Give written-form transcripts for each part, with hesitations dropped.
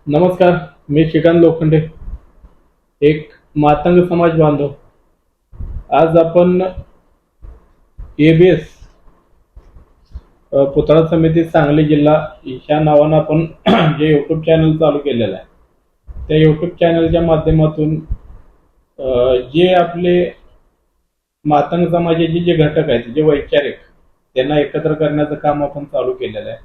नमस्कार. मी श्रीकांत लोखंडे, एक मातंग समाज बांधव. आज आपण एबीएस पुतळा समिती सांगली जिल्हा या नावानं आपण जे यूट्यूब चॅनल चालू केलेलं आहे, त्या यूट्यूब चॅनलच्या माध्यमातून जे आपले मातंग समाजाचे जे घटक आहेत, जे वैचारिक, त्यांना एकत्र करण्याचं काम आपण चालू केलेलं आहे.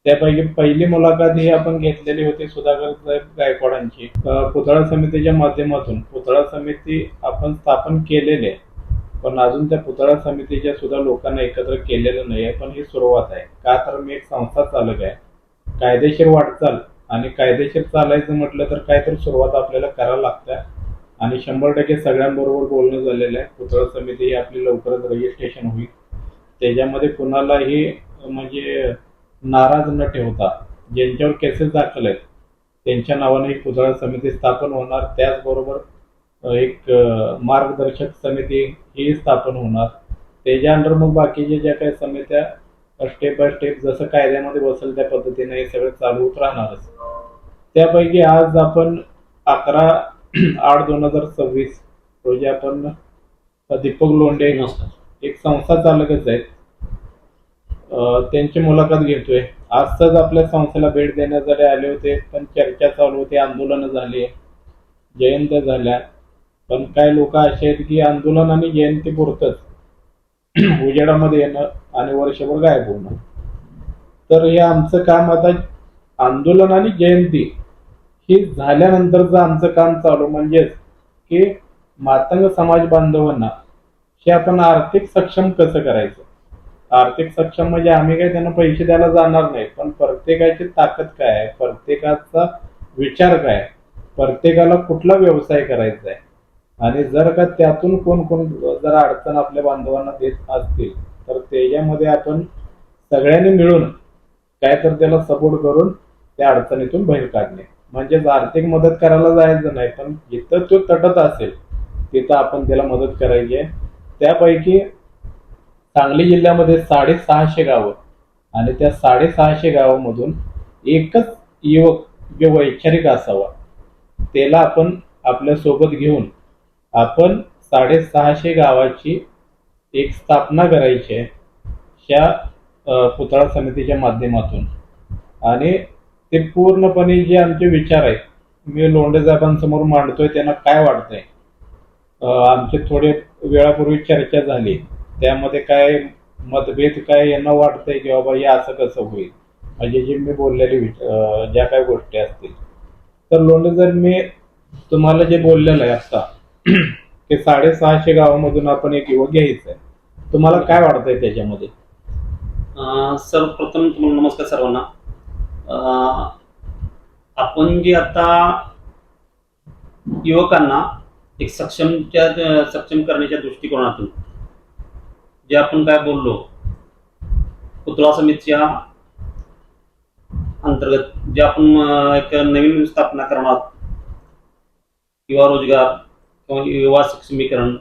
त्यापैकी पहिली मुलाखत ही आपण घेतलेली होती सुधाकर साहेब गायकवाडांची. पुतळा समितीच्या माध्यमातून पुतळा समिती आपण स्थापन केलेली आहे, पण अजून त्या पुतळा समितीच्या सुद्धा लोकांना एकत्र केलेलं नाही आहे. पण ही सुरुवात आहे. का तर मी एक संस्था चालक आहे. कायदेशीर वाटचाल आणि कायदेशीर चालायचं म्हटलं तर काहीतरी सुरुवात आपल्याला करायला लागते आणि 100% सगळ्यांबरोबर बोलणं झालेलं आहे. पुतळा समिती ही आपली लवकरच रजिस्ट्रेशन होईल. त्याच्यामध्ये कुणालाही म्हणजे नाराज न ठेवता ज्यांच्यावर केसेस दाखल आहेत त्यांच्या नावाने एक पुतळा समिती स्थापन होणार. त्याचबरोबर एक मार्गदर्शक समिती ही स्थापन होणार. त्याच्या अंडर मग बाकीच्या ज्या काही समित्या स्टेप बाय स्टेप जसं कायद्यामध्ये बसेल त्या पद्धतीने हे सगळं चालू होत राहणारच. त्यापैकी आज आपण 11/8/2026 रोजी आपण दीपक लोंढे एक संस्था चालकच आहेत, त्यांची मुलाखत घेतोय. आजच आपल्या संस्थेला भेट देण्यासाठी आले होते, पण चर्चा चालू होती, आंदोलनं झाली, जयंत्या झाल्या. पण काही लोक असे आहेत की आंदोलन आणि जयंती पुरतच उजेडामध्ये येणं आणि वर्षभर गायब होणं. तर हे आमचं काम आता आंदोलन आणि जयंती ही झाल्यानंतरचं आमचं काम चालू, म्हणजेच की मातंग समाज बांधवांना हे आपण आर्थिक सक्षम कसं करायचं. आर्थिक सक्षम म्हणजे आम्ही काही त्यांना पैसे द्यायला जाणार नाही, पण प्रत्येकाची ताकद काय आहे, प्रत्येकाचा विचार काय, प्रत्येकाला कुठला व्यवसाय करायचा आहे आणि जर का त्यातून कोण कोण जर अडचण आपल्या बांधवांना देत असतील तर त्याच्यामध्ये आपण सगळ्यांनी मिळून काय तर त्याला सपोर्ट करून त्या अडचणीतून बाहेर काढणे. म्हणजेच आर्थिक मदत करायला जायचं नाही, पण जिथं तो तटत असेल तिथं आपण त्याला मदत करायची आहे. त्यापैकी सांगली जिल्ह्यामध्ये 650 गावं आणि त्या 650 गावामधून एकच युवक जो वैचारिक असावा त्याला आपण आपल्या सोबत घेऊन आपण 650 गावाची एक स्थापना करायची आहे ह्या पुतळा समितीच्या माध्यमातून. आणि ते पूर्णपणे जे आमचे विचार आहेत मी लोंढे साहेबांसमोर मांडतोय, त्यांना काय वाटतंय. आमची थोडे वेळापूर्वी चर्चा झाली, त्यामध्ये काय मतभेद काय यांना वाटतंय की बाबा हे असं कसं होईल, म्हणजे जे मी बोललेली ज्या काही गोष्टी असतील. तर लोंढे सर, मी तुम्हाला जे बोललेलं आहे आता की 650 गावामधून आपण एक युवक घ्यायचं आहे, तुम्हाला काय वाटतंय त्याच्यामध्ये. सर्वप्रथम तुम्हाला नमस्कार सर्वांना. आपण जे आता युवकांना एक सक्षम करण्याच्या दृष्टिकोनातून जे आपण काय बोललो, पुतळा समितीच्या अंतर्गत जे आपण एक नवीन स्थापना करणार, युवा रोजगार किंवा युवा सक्षमीकरण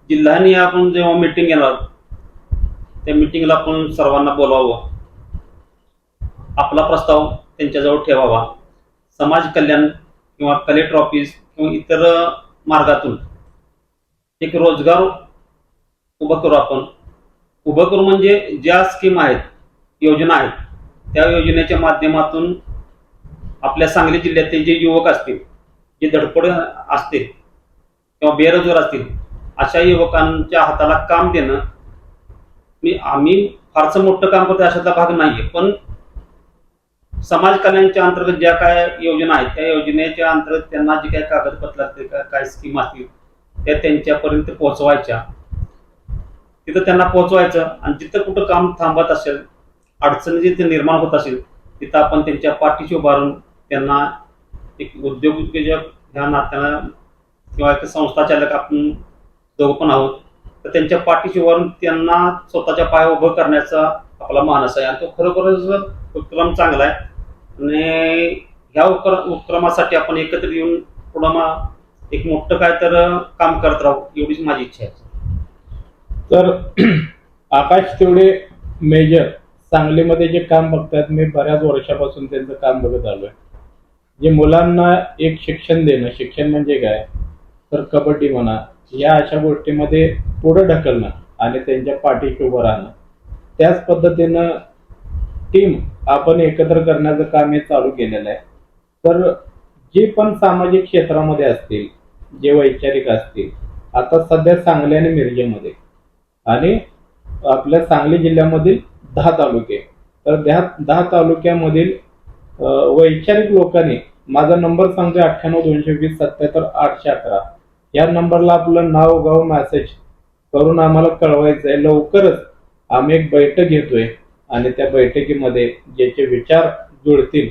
जिल्ह्याने आपण जेव्हा मीटिंग घेणार त्या मीटिंगला आपण सर्वांना बोलावं, आपला प्रस्ताव त्यांच्याजवळ ठेवावा. समाज कल्याण किंवा कलेक्टर ऑफिस किंवा इतर मार्गातून एक रोजगार उभं करू. आपण उभं करू म्हणजे ज्या स्कीम आहेत, योजना आहेत, त्या योजनेच्या माध्यमातून आपल्या सांगली जिल्ह्यातील जे युवक असतील, जे धडपड असतील किंवा बेरोजगार असतील, अशा युवकांच्या हाताला काम देणं. आम्ही फारसं मोठं काम करतो अशातला भाग नाहीये, पण समाज कल्याणच्या अंतर्गत ज्या काय योजना आहेत त्या योजनेच्या अंतर्गत त्यांना जे काही कागदपत्र असतील, काय स्कीम असतील त्या त्यांच्यापर्यंत पोहोचवायच्या, तिथं त्यांना पोहोचवायचं. आणि जिथं कुठं काम थांबत असेल, अडचणी जिथे निर्माण होत असेल, तिथं आपण त्यांच्या पाठीशी उभारून त्यांना एक उद्योजक ह्या नात्यानं किंवा एक संस्था चालक आपण दोघं पण आहोत, तर त्यांच्या पाठीशी उभारून त्यांना स्वतःच्या पाया उभं करण्याचा आपला मानस आहे. आणि तो खरोखरच उपक्रम चांगला आहे आणि ह्या उपक्रमासाठी आपण एकत्र येऊन पुढं एक मोठं काय तर काम करत राहू, एवढीच माझी इच्छा आहे. तर आकाश तेवढे मेजर सांगलीमध्ये जे काम बघतात, मी बऱ्याच वर्षापासून त्यांचं काम बघत आलोय. जे मुलांना एक शिक्षण देणं, शिक्षण म्हणजे काय तर कबड्डी म्हणा, या अशा गोष्टीमध्ये पुढे ढकलणं आणि त्यांच्या पाठीशी उभं राहणं. त्याच पद्धतीनं टीम आपण एकत्र करण्याचं काम हे चालू केलेलं आहे. तर जे पण सामाजिक क्षेत्रामध्ये असतील, जे वैचारिक असतील, आता सध्या सांगली आणि मिरजेमध्ये आणि आपल्या सांगली जिल्ह्यामधील 10 तालुके, तर त्या 10 तालुक्यामधील वैचारिक लोकांनी माझा नंबर सांगतोय 98-220-77-811 या नंबरला आपलं नाव गाव मेसेज करून आम्हाला कळवायचं आहे. लवकरच आम्ही एक बैठक घेतोय आणि त्या बैठकीमध्ये ज्याचे विचार जुळतील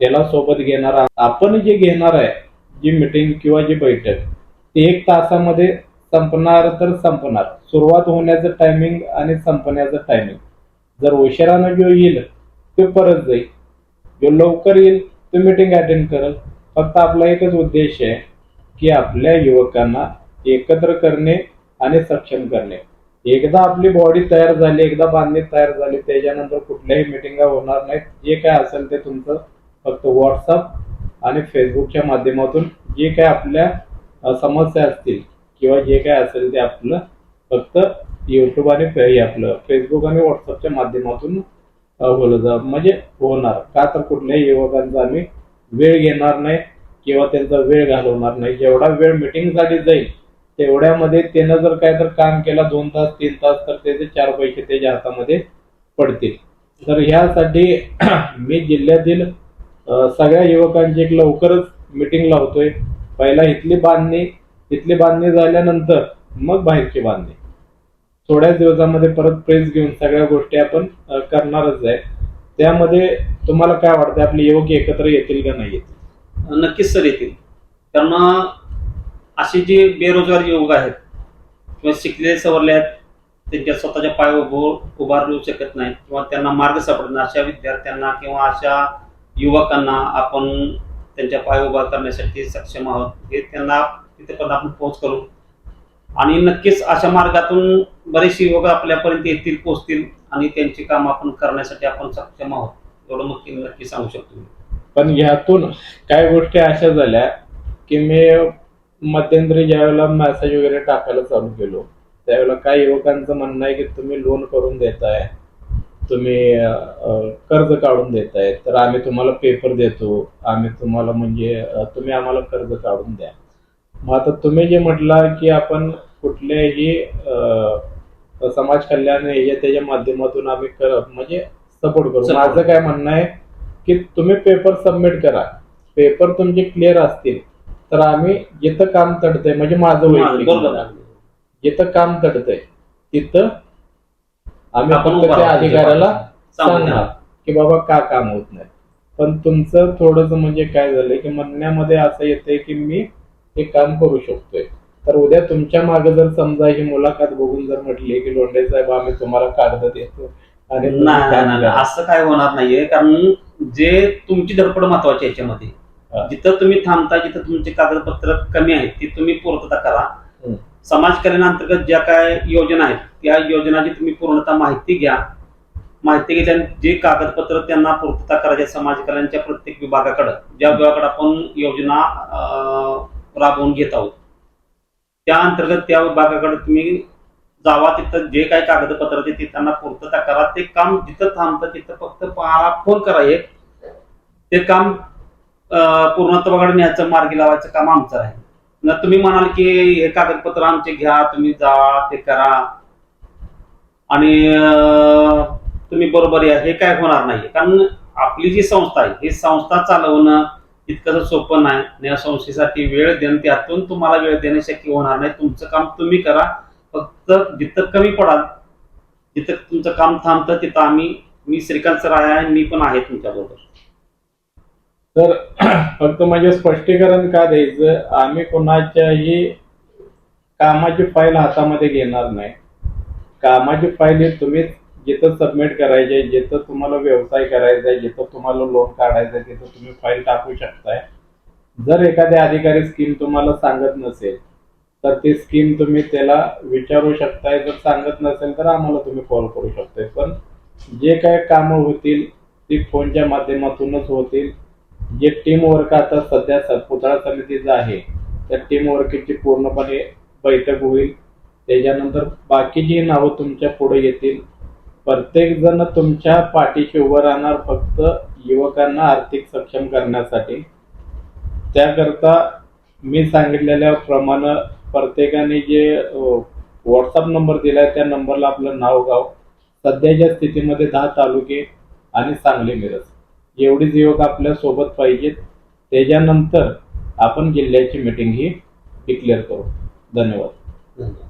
त्याला सोबत घेणार. आपण जे घेणार आहे जी मीटिंग किंवा जी बैठक ती 1 तासामध्ये संपणार तर संपणार. सुरुवात होण्याचं टायमिंग आणि संपण्याचं टायमिंग. जर उशिरानं जो येईल तो परत जाईल, जो लवकर येईल तो मीटिंग अटेंड करेल. फक्त आपला एकच उद्देश आहे की आपल्या युवकांना एकत्र करणे आणि सक्षम करणे. एकदा आपली बॉडी तयार झाली, एकदा बांधणी तयार झाली, त्याच्यानंतर कुठल्याही मिटिंगा होणार नाहीत. जे काय असेल ते तुमचं फक्त व्हॉट्सअप आणि फेसबुकच्या माध्यमातून जे काय आपल्या समस्या असतील किंवा जे काय असेल ते आपलं फक्त युट्यूब आणि आपलं फेसबुक आणि व्हॉट्सअपच्या माध्यमातून म्हणजे होणार. का तर कुठल्याही युवकांचा आम्ही वेळ घेणार नाही किंवा त्यांचा वेळ घालवणार नाही. जेवढा वेळ मीटिंगसाठी जाईल तेवढ्यामध्ये त्यानं जर काय तर काम केला 2 तास 3 तास तर त्याचे 4 पैसे त्याच्या हातामध्ये पडतील. तर ह्यासाठी मी जिल्ह्यातील सगळ्या युवकांची एक लवकरच मीटिंग लावतोय. पहिला इथली बांधणी झाल्यानंतर मग बाहेरची बांधणी. थोड्याच दिवसामध्ये परत प्रेस घेऊन सगळ्या गोष्टी आपण करणारच आहे. त्यामध्ये तुम्हाला काय वाटतं, आपले युवक एकत्र येतील का नाही येतील? नक्कीच सर येतील. कारण असे जे बेरोजगार युवक आहेत किंवा शिकलेले सवरले आहेत, त्यांच्या स्वतःच्या पाय उभारू शकत नाही किंवा त्यांना मार्ग सापडत नाही, अशा विद्यार्थ्यांना किंवा अशा युवकांना आपण त्यांच्या पाय उभा करण्यासाठी सक्षम आहोत. हे त्यांना तिथेपर्यंत आपण पोहोच करू आणि नक्कीच अशा मार्गातून बरेचसे युवक आपल्यापर्यंत येतील, पोहोचतील आणि त्यांची काम आपण करण्यासाठी आपण सक्षम आहोत, एवढं नक्की सांगू शकतो. पण ह्यातून काय गोष्टी अशा झाल्या की मी मध्यंतरी ज्यावेळेला मेसेज वगैरे टाकायला चालू केलो त्यावेळेला काही युवकांचं म्हणणं आहे की तुम्ही लोन करून देताय, तुम्ही कर्ज काढून देताय, तर आम्ही तुम्हाला पेपर देतो, आम्ही तुम्हाला म्हणजे तुम्ही आम्हाला कर्ज काढून द्या. मग आता तुम्ही जे म्हटलं की आपण कुठल्याही समाज कल्याण त्याच्या माध्यमातून आम्ही म्हणजे सपोर्ट करू. माझं काय म्हणणं आहे की तुम्ही पेपर सबमिट करा, पेपर तुमचे क्लिअर असतील तर आम्ही जिथं काम तडतंय, म्हणजे माझं वैयक्तिक जिथं काम तडतंय तिथं आम्ही फक्त त्या अधिकाऱ्याला सांगणार की बाबा का काम होत नाही. पण तुमचं थोडंसं म्हणजे काय झालंय की म्हणण्यामध्ये असं येतंय की मी हे काम करू शकतोय, तर उद्या तुमच्या मागे जर समजा ही मुलाखत बघून जर म्हटली की लोंढे साहेब आम्ही तुम्हाला कागद देतो आणि नाही, असं काय होणार नाहीये. कारण जे तुमची धडपड महत्वाची याच्यामध्ये, जिथं तुम्ही थांबता, जिथं तुमचे कागदपत्र कमी आहेत ती तुम्ही पूर्तता करा. समाज कल्याण अंतर्गत ज्या काय योजना आहेत त्या योजनाची तुम्ही पूर्णतः माहिती घ्या. माहिती घेतल्याने जे कागदपत्र त्यांना पूर्तता करायचे समाज कल्याणच्या प्रत्येक विभागाकडे, ज्या विभागाकडे आपण योजना राबवून घेत आहोत त्या अंतर्गत त्या विभागाकडे तुम्ही जावा. तिथं जे काही कागदपत्र ते त्यांना पूर्तता करा. ते काम जिथं थांबतं तिथं फक्त फोन करा, एक ते काम पूर्णत्वाकडे न्यायचं, मार्गी लावायचं काम आमचं आहे. न तुम्ही म्हणाल की हे कागदपत्र आमचे घ्या, तुम्ही जा ते करा आणि तुम्ही बरोबर या, हे काय होणार नाही. कारण आपली जी संस्था आहे ही संस्था चालवणं इतकं सोपं नाही. या संस्थेसाठी वेळ देणं, त्यातून तुम्हाला वेळ देणं शक्य होणार नाही. तुमचं काम तुम्ही करा. फक्त जिथं कमी पडाल, जिथं तुमचं काम थांबतं तिथं मी श्रीकांत सर आहे, मी पण आहे तुमच्याबरोबर. तर फक्त म्हणजे स्पष्टीकरण का द्यायचं, आम्ही कोणाच्याही कामाची फाईल हातामध्ये घेणार नाही. कामाची फाईल ही तुम्ही जिथं सबमिट करायचे, जिथं तुम्हाला व्यवसाय करायचा आहे, जिथं तुम्हाला लोन काढायचं आहे तिथं तुम्ही फाईल टाकू शकताय. जर एखाद्या अधिकारी स्कीम तुम्हाला सांगत नसेल तर ती स्कीम तुम्ही त्याला विचारू शकताय. जर सांगत नसेल तर आम्हाला तुम्ही कॉल करू शकताय. पण जे काय कामं होतील ती फोनच्या माध्यमातूनच होतील. जे टीम वर्क आता सध्या पुतळा समितीचं आहे त्या टीम वर्कची पूर्णपणे बैठक होईल. त्याच्यानंतर बाकीची नावं तुमच्या पुढे येतील. प्रत्येक जण तुमच्या पाठीशी उभं राहणार फक्त युवकांना आर्थिक सक्षम करण्यासाठी. त्याकरता मी सांगितलेल्या प्रमाणे प्रत्येकाने जे व्हॉट्सअप नंबर दिलाय त्या नंबरला आपलं नाव गाव, सध्याच्या स्थितीमध्ये 10 तालुके आणि सांगली मिरज एवढीच युवक आपल्या सोबत पाहिजेत. त्याच्यानंतर आपण जिल्ह्याची मीटिंग ही डिक्लेअर करू. धन्यवाद. धन्यवाद.